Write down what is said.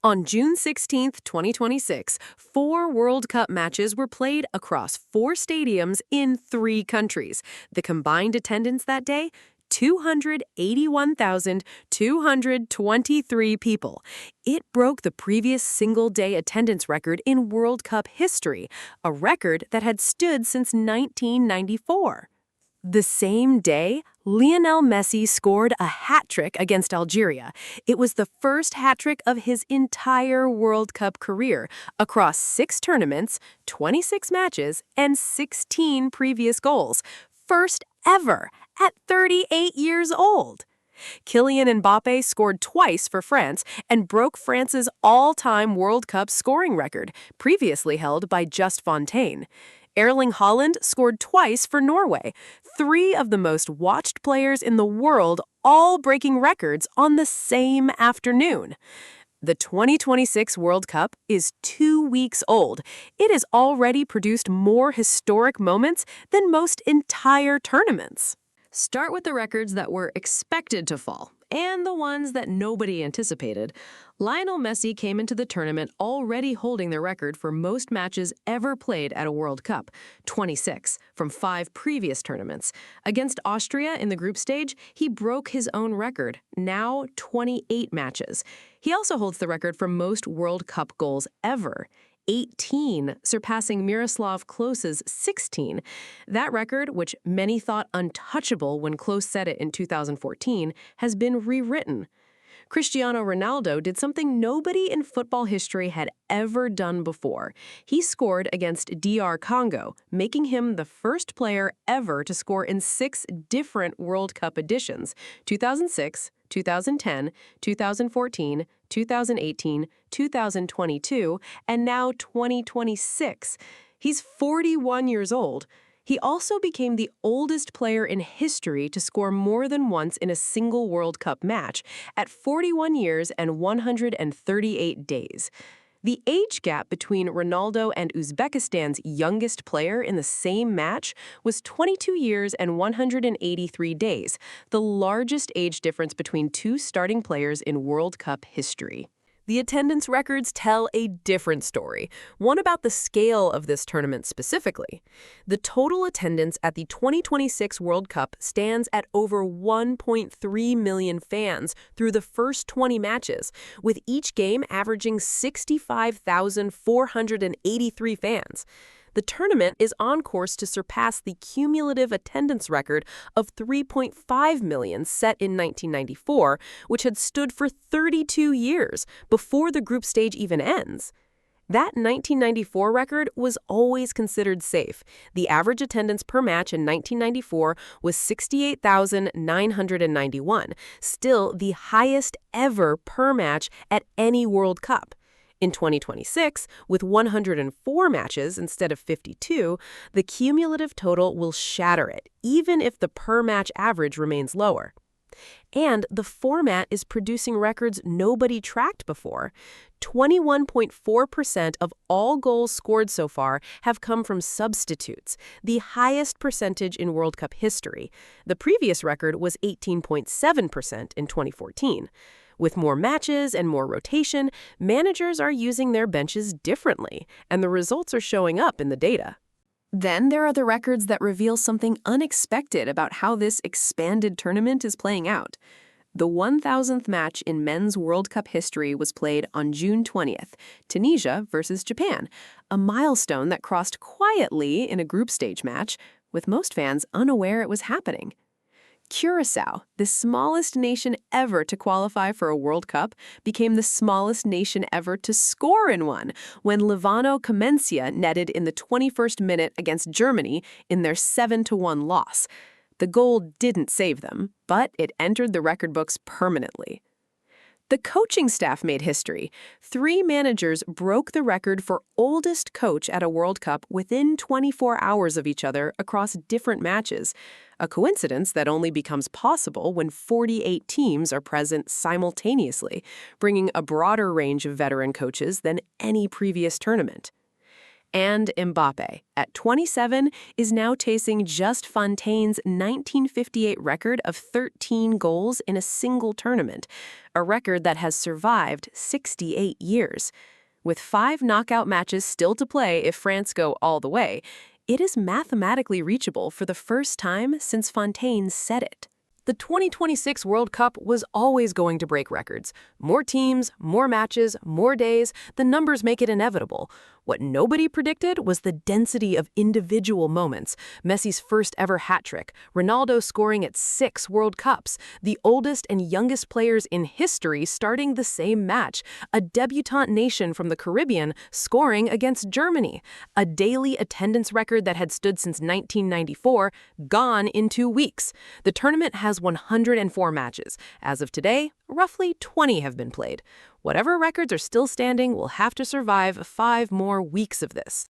On June 16, 2026, 4 World Cup matches were played across 4 stadiums in 3 countries. The combined attendance that day? 281,223 people. It broke the previous single-day attendance record in World Cup history, a record that had stood since 1994. The same day, Lionel Messi scored a hat-trick against Algeria. It was the first hat-trick of his entire World Cup career, across 6 tournaments, 26 matches, and 16 previous goals. First ever, at 38 years old. Kylian Mbappé scored twice for France and broke France's all-time World Cup scoring record, previously held by Just Fontaine. Erling Haaland scored twice for Norway, 3 of the most watched players in the world, all breaking records on the same afternoon. The 2026 World Cup is 2 weeks old. It has already produced more historic moments than most entire tournaments. Start with the records that were expected to fall, and the ones that nobody anticipated. Lionel Messi came into the tournament already holding the record for most matches ever played at a World Cup, 26, from 5 previous tournaments. Against Austria in the group stage, he broke his own record, now 28 matches. He also holds the record for most World Cup goals ever, 18, surpassing Miroslav Klose's 16. That record, which many thought untouchable when Klose set it in 2014, has been rewritten. Cristiano Ronaldo did something nobody in football history had ever done before. He scored against DR Congo, making him the first player ever to score in 6 different World Cup editions: 2006, 2010, 2014, 2018, 2022, and now 2026. He's 41 years old. He also became the oldest player in history to score more than once in a single World Cup match, at 41 years and 138 days. The age gap between Ronaldo and Uzbekistan's youngest player in the same match was 22 years and 183 days, the largest age difference between 2 starting players in World Cup history. The attendance records tell a different story, one about the scale of this tournament specifically. The total attendance at the 2026 World Cup stands at over 1.3 million fans through the first 20 matches, with each game averaging 65,483 fans. The tournament is on course to surpass the cumulative attendance record of 3.5 million set in 1994, which had stood for 32 years before the group stage even ends. That 1994 record was always considered safe. The average attendance per match in 1994 was 68,991, still the highest ever per match at any World Cup. In 2026, with 104 matches instead of 52, the cumulative total will shatter it, even if the per-match average remains lower. And the format is producing records nobody tracked before. 21.4% of all goals scored so far have come from substitutes, the highest percentage in World Cup history. The previous record was 18.7% in 2014. With more matches and more rotation, managers are using their benches differently, and the results are showing up in the data. Then there are the records that reveal something unexpected about how this expanded tournament is playing out. The 1,000th match in men's World Cup history was played on June 20th, Tunisia versus Japan, a milestone that crossed quietly in a group stage match, with most fans unaware it was happening. Curacao, the smallest nation ever to qualify for a World Cup, became the smallest nation ever to score in one when Livano Comencia netted in the 21st minute against Germany in their 7-1 loss. The goal didn't save them, but it entered the record books permanently. The coaching staff made history. 3 managers broke the record for oldest coach at a World Cup within 24 hours of each other across different matches, a coincidence that only becomes possible when 48 teams are present simultaneously, bringing a broader range of veteran coaches than any previous tournament. And Mbappé, at 27, is now chasing just Fontaine's 1958 record of 13 goals in a single tournament, a record that has survived 68 years. With 5 knockout matches still to play if France go all the way, it is mathematically reachable for the first time since Fontaine said it. The 2026 World Cup was always going to break records. More teams, more matches, more days, the numbers make it inevitable. What nobody predicted was the density of individual moments. Messi's first ever hat trick, Ronaldo scoring at 6 World Cups, the oldest and youngest players in history starting the same match, a debutante nation from the Caribbean scoring against Germany, a daily attendance record that had stood since 1994, gone in 2 weeks. The tournament has 104 matches. As of today, roughly 20 have been played. Whatever records are still standing will have to survive 5 more weeks of this.